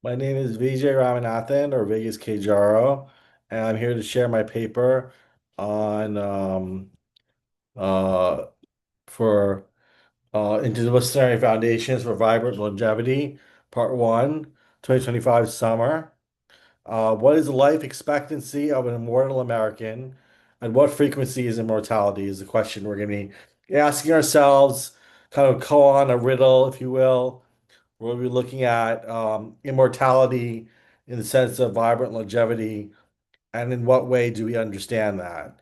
My name is Vijay Ramanathan or Vegas Kjaro, and I'm here to share my paper on uh, for interdisciplinary foundations for vibrant longevity, part one, 2025 summer. What is the life expectancy of an immortal American, and what frequency is immortality? Is the question we're going to be asking ourselves, kind of go on a riddle, if you will. We'll be looking at immortality in the sense of vibrant longevity, and in what way do we understand that?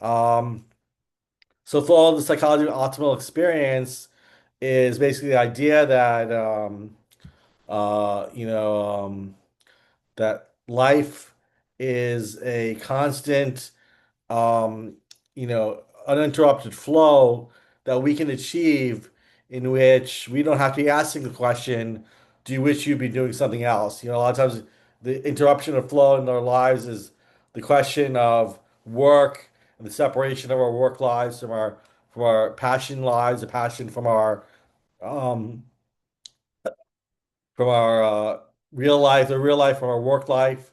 Um, so, for all the psychology of optimal experience is basically the idea that uh, you know um, that life is a constant um, uninterrupted flow that we can achieve in which we don't have to be asking the question, do you wish you'd be doing something else? A lot of times the interruption of flow in our lives is the question of work and the separation of our work lives from our passion lives, the passion um, from our real life, the real life from our work life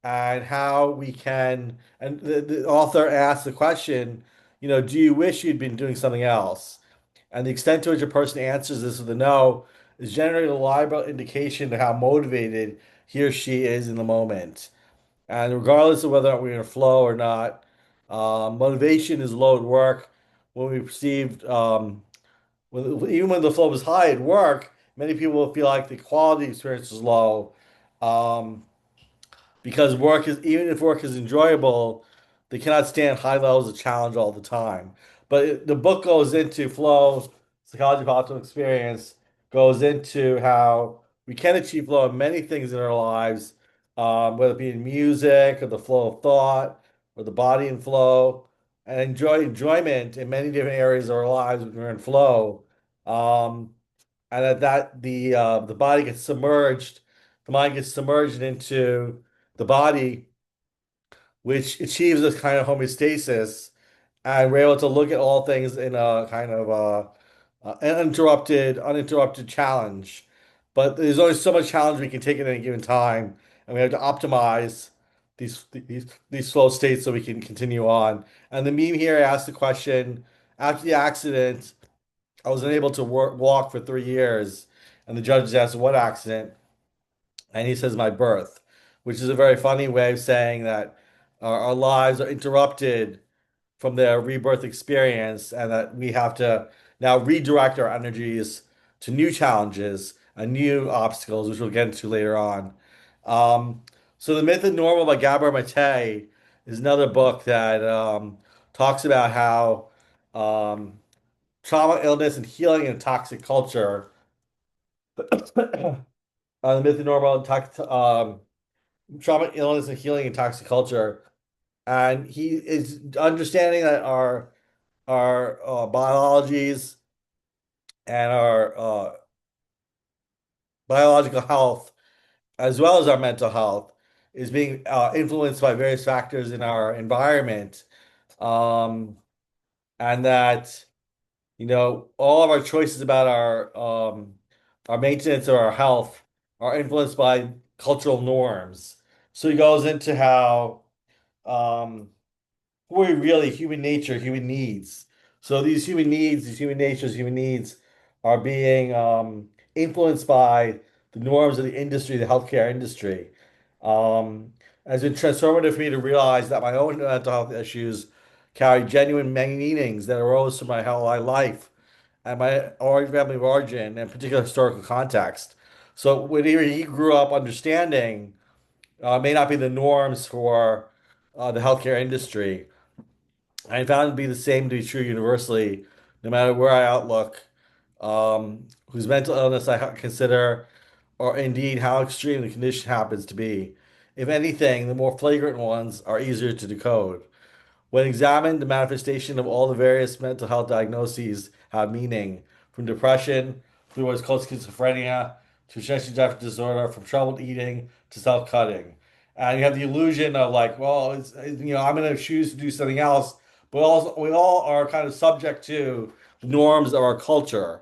and how we can. And the author asks the question, do you wish you'd been doing something else? And the extent to which a person answers this with a no is generally a reliable indication to how motivated he or she is in the moment. And regardless of whether or not we're in a flow or not, motivation is low at work. When we perceived, even when the flow was high at work, many people will feel like the quality experience is low. Um, because work is even if work is enjoyable, they cannot stand high levels of challenge all the time. But the book goes into flow, psychology of optimal experience, goes into how we can achieve flow in many things in our lives, whether it be in music or the flow of thought or the body in flow, and enjoy enjoyment in many different areas of our lives when we're in flow. Um, and the body gets submerged, the mind gets submerged into the body, which achieves this kind of homeostasis, and we're able to look at all things in a kind of uninterrupted challenge. But there's only so much challenge we can take at any given time, and we have to optimize these flow states so we can continue on. And the meme here asks the question: after the accident, I was unable to walk for 3 years, and the judge asks, "What accident?" And he says my birth, which is a very funny way of saying that our lives are interrupted from their rebirth experience and that we have to now redirect our energies to new challenges and new obstacles, which we'll get into later on. Um, so The Myth and Normal by Gabor Mate is another book that talks about how um, trauma, illness, and healing in a toxic culture. The Myth and Normal trauma, illness, and healing in toxic culture. And he is understanding that our biologies and our biological health, as well as our mental health, is being influenced by various factors in our environment, um, and that all of our choices about our maintenance of our health are influenced by cultural norms. So he goes into how who are really human nature, human needs. So these human needs, these human natures, human needs are being influenced by the norms of the industry, the healthcare industry. It's been transformative for me to realize that my own mental health issues carry genuine meanings that arose from my whole life and my family of origin and particular historical context. So when he grew up understanding may not be the norms for the healthcare industry. I found it to be the same to be true universally, no matter where I outlook, whose mental illness I consider, or indeed how extreme the condition happens to be. If anything, the more flagrant ones are easier to decode. When examined, the manifestation of all the various mental health diagnoses have meaning, from depression through what's called schizophrenia to attention deficit disorder, from troubled eating to self-cutting. And you have the illusion of like, well, I'm going to choose to do something else, but also we all are kind of subject to the norms of our culture.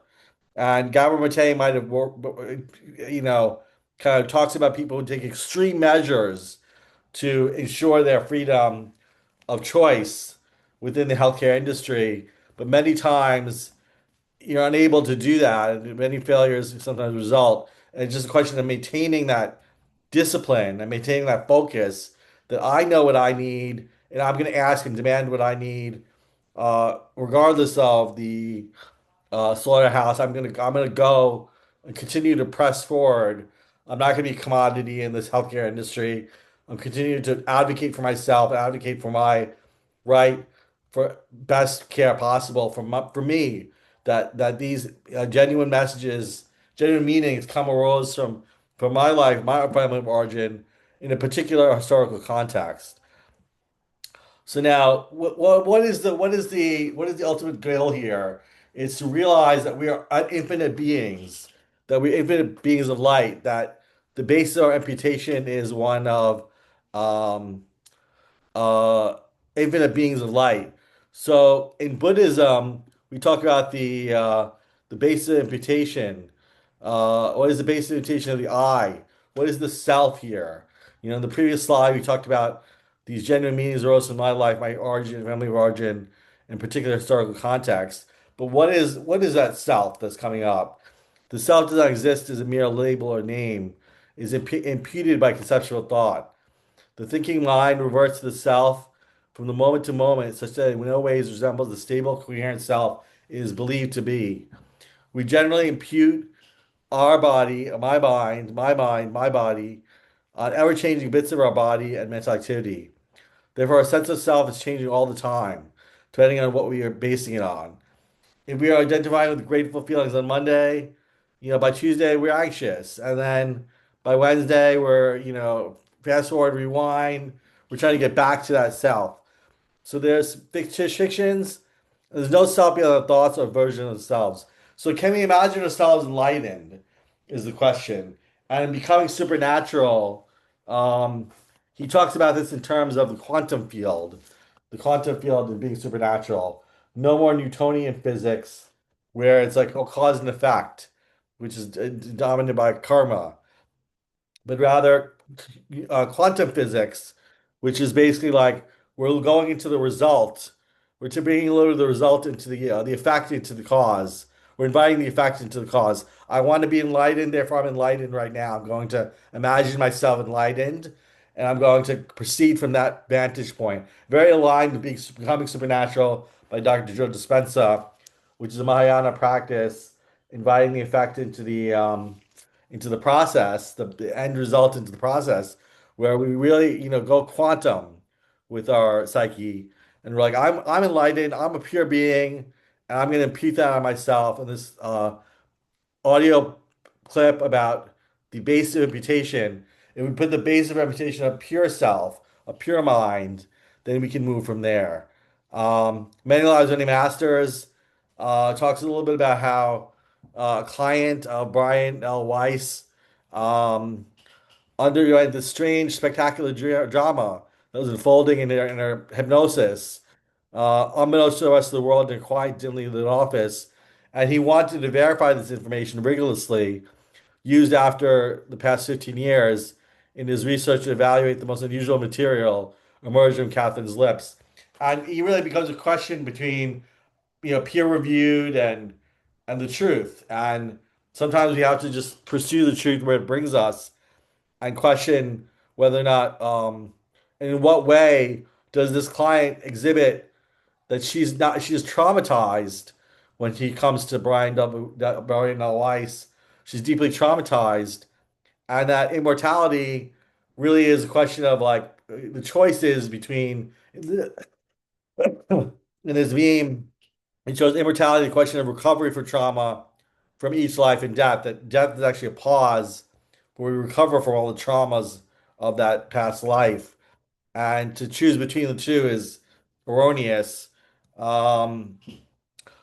And Gabor Mate might have, you know, kind of talks about people who take extreme measures to ensure their freedom of choice within the healthcare industry. But many times you're unable to do that, and many failures sometimes result. And it's just a question of maintaining that discipline and maintaining that focus that I know what I need, and I'm going to ask and demand what I need, regardless of the slaughterhouse. I'm gonna go and continue to press forward. I'm not gonna be a commodity in this healthcare industry. I'm continuing to advocate for myself, advocate for my right for best care possible for me. That these genuine messages, genuine meanings come arose from my life, my family of origin, in a particular historical context. So now, what is the ultimate goal here? Is to realize that we are infinite beings, that we're infinite beings of light. That the basis of our imputation is one of um, uh, infinite beings of light. So in Buddhism, we talk about the base of imputation. What is the base of imputation of the I? What is the self here? In the previous slide, we talked about these genuine meanings arose in my life, my origin, family of origin, in particular historical context. But what is that self that's coming up? The self does not exist as a mere label or name, is imputed by conceptual thought. The thinking mind reverts to the self from the moment to moment, such that it in no ways resembles the stable, coherent self it is believed to be. We generally impute our body, my body, on ever-changing bits of our body and mental activity. Therefore, our sense of self is changing all the time, depending on what we are basing it on. If we are identifying with grateful feelings on Monday, by Tuesday we're anxious, and then by Wednesday fast forward, rewind, we're trying to get back to that self. So there's fictions. There's no self beyond the thoughts or version of themselves. So can we imagine ourselves enlightened? Is the question. And becoming supernatural. Um, he talks about this in terms of the quantum field and being supernatural. No more Newtonian physics, where it's like cause and effect, which is dominated by karma, but rather quantum physics, which is basically like we're going into the result. We're to bringing a little of the result into the effect into the cause. We're inviting the effect into the cause. I want to be enlightened, therefore I'm enlightened right now. I'm going to imagine myself enlightened, and I'm going to proceed from that vantage point. Very aligned with becoming supernatural by Dr. Joe Dispenza, which is a Mahayana practice, inviting the effect into the process, the end result into the process, where we really, go quantum with our psyche, and we're like, I'm enlightened, I'm a pure being, and I'm going to impute that on myself. And this audio clip about the base of imputation. If we put the base of imputation of pure self, a pure mind, then we can move from there. Many Lives, Many Masters talks a little bit about how a client, Brian L. Weiss, um, underwent this strange, spectacular drama that was unfolding in her hypnosis, unbeknownst to the rest of the world in a quiet, dimly lit office. And he wanted to verify this information rigorously, used after the past 15 years in his research to evaluate the most unusual material emerged from Catherine's lips. And he really becomes a question between, peer reviewed and the truth. And sometimes we have to just pursue the truth where it brings us and question whether or not, and in what way does this client exhibit that she's traumatized when he comes to Brian L. Weiss. She's deeply traumatized, and that immortality really is a question of like the choices between in this meme. It shows immortality, the question of recovery for trauma from each life and death. That death is actually a pause where we recover from all the traumas of that past life. And to choose between the two is erroneous. Um,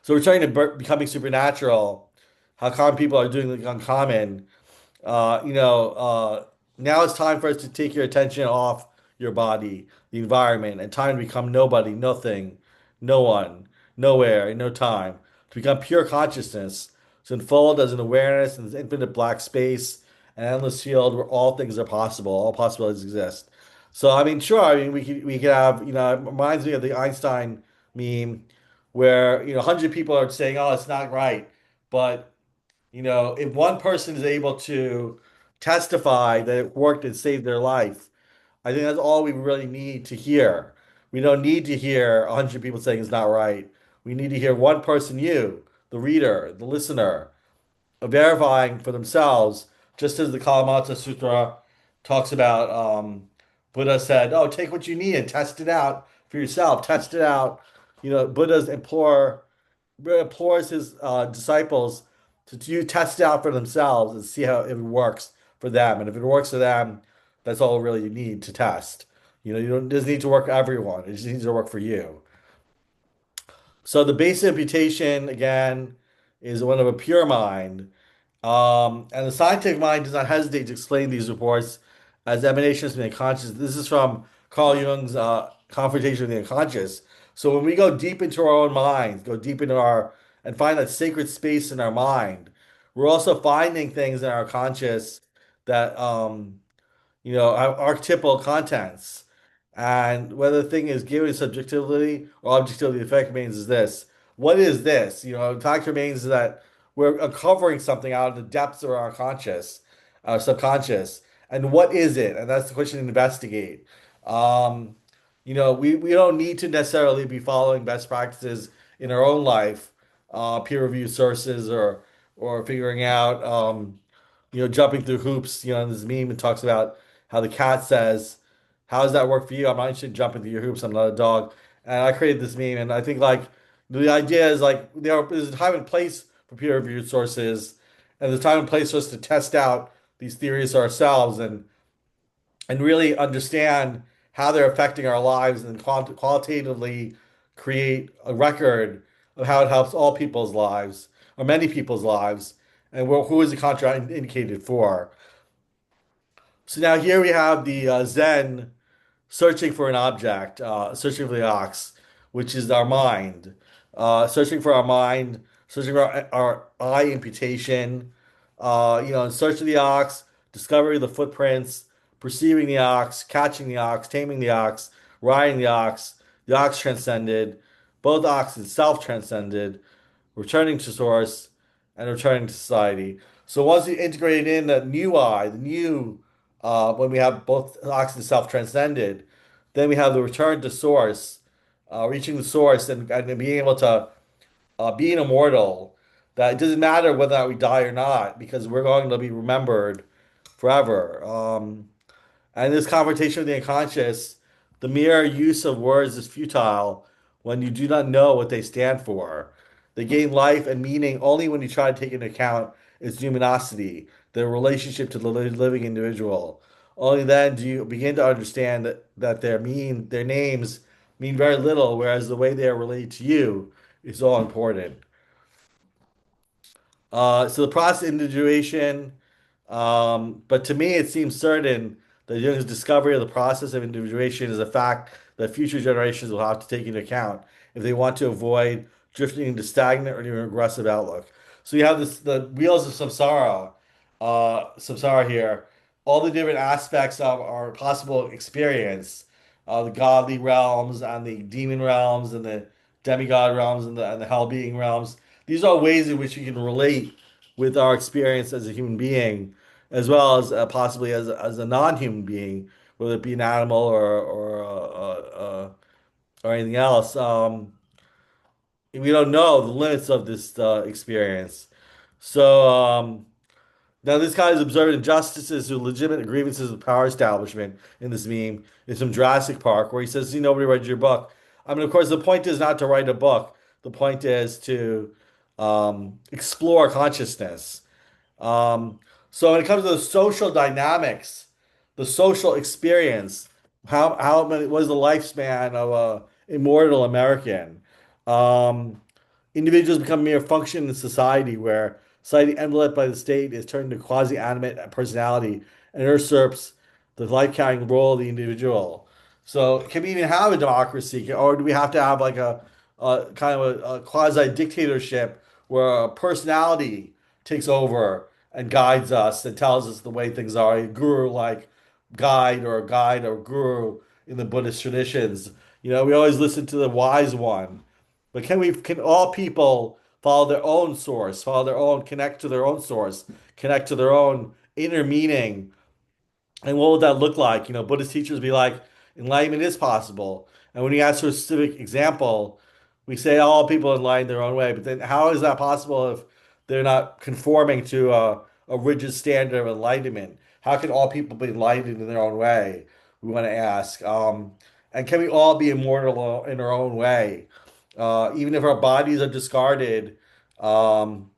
so returning to becoming supernatural, how common people are doing the uncommon. Uh, you know, uh, Now it's time for us to take your attention off your body, the environment, and time to become nobody, nothing, no one, nowhere, in no time. To become pure consciousness, to unfold as an awareness in this infinite black space, an endless field where all things are possible, all possibilities exist. So I mean, sure, I mean we could have, it reminds me of the Einstein meme where, 100 people are saying, "Oh, it's not right," but if one person is able to testify that it worked and saved their life, I think that's all we really need to hear. We don't need to hear 100 people saying it's not right. We need to hear one person, you, the reader, the listener, verifying for themselves, just as the Kalamata Sutra talks about. Buddha said, "Oh, take what you need and test it out for yourself. Test it out." Buddha's implores his disciples to test it out for themselves and see how it works for them. And if it works for them, that's all really you need to test. You don't, it doesn't need to work for everyone. It just needs to work for you. So the basic imputation again is one of a pure mind. And the scientific mind does not hesitate to explain these reports as emanations from the unconscious. This is from Carl Jung's Confrontation with the Unconscious. So when we go deep into our own minds, go deep into and find that sacred space in our mind, we're also finding things in our conscious that have archetypal contents. And whether the thing is given subjectivity or objectivity, the fact remains is this. What is this? The fact remains is that we're uncovering something out of the depths of our conscious, our subconscious. And what is it? And that's the question to investigate. Um, we don't need to necessarily be following best practices in our own life, peer-reviewed sources or figuring out jumping through hoops. This meme it talks about how the cat says, "How does that work for you? I'm not interested in jumping through your hoops. I'm not a dog." And I created this meme, and I think like the idea is like there's a time and place for peer-reviewed sources, and there's a time and place for us to test out these theories ourselves and really understand how they're affecting our lives and qualitatively create a record of how it helps all people's lives or many people's lives and who is it contraindicated for. So now here we have the Zen searching for an object, searching for the ox, which is our mind, searching for our mind, searching for our eye imputation, in search of the ox, discovery of the footprints, perceiving the ox, catching the ox, taming the ox, riding the ox transcended, both oxes self transcended, returning to source, and returning to society. So once we integrate in the new I, when we have both ox and self transcended, then we have the return to source, reaching the source and being able to be an immortal. That it doesn't matter whether or not we die or not, because we're going to be remembered forever. And this confrontation with the unconscious, the mere use of words is futile when you do not know what they stand for. They gain life and meaning only when you try to take into account its numinosity, their relationship to the living individual. Only then do you begin to understand that their names mean very little, whereas the way they are related to you is all important. So the process of individuation, but to me, it seems certain that Jung's discovery of the process of individuation is a fact that future generations will have to take into account if they want to avoid drifting into stagnant or even regressive outlook. So you have the wheels of samsara here, all the different aspects of our possible experience, the godly realms and the demon realms and the demigod realms and the hell being realms. These are ways in which we can relate with our experience as a human being, as well as possibly as a non-human being, whether it be an animal or anything else. We don't know the limits of this experience. So now this guy is observing injustices or legitimate grievances of the power establishment in this meme in some Jurassic Park, where he says, "See, nobody read your book." I mean, of course, the point is not to write a book. The point is to explore consciousness. Um, so when it comes to the social dynamics, the social experience, how many was the lifespan of a immortal American? Um, Individuals become mere function in society where society enveloped by the state is turned into quasi-animate personality and usurps the life-carrying role of the individual. So can we even have a democracy, or do we have to have like a kind of a quasi-dictatorship where a personality takes over and guides us and tells us the way things are, a guru like guide or guru in the Buddhist traditions. We always listen to the wise one. But can all people follow their own source, follow their own, connect to their own source, connect to their own inner meaning, and what would that look like? Buddhist teachers be like, enlightenment is possible. And when you ask for a specific example, we say all people enlighten their own way. But then how is that possible if they're not conforming to a rigid standard of enlightenment? How can all people be enlightened in their own way? We want to ask. And can we all be immortal in our own way? Even if our bodies are discarded, um,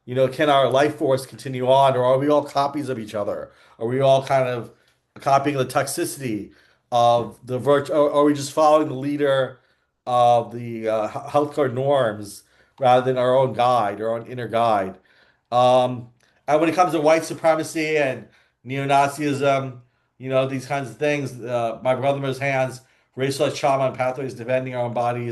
can our life force continue on, or are we all copies of each other? Are we all kind of copying the toxicity of the virtue? Or are we just following the leader of the healthcare norms rather than our own guide, our own inner guide? Um, and when it comes to white supremacy and neo-Nazism, these kinds of things, my brother's hands, racialized trauma and pathways defending our own bodies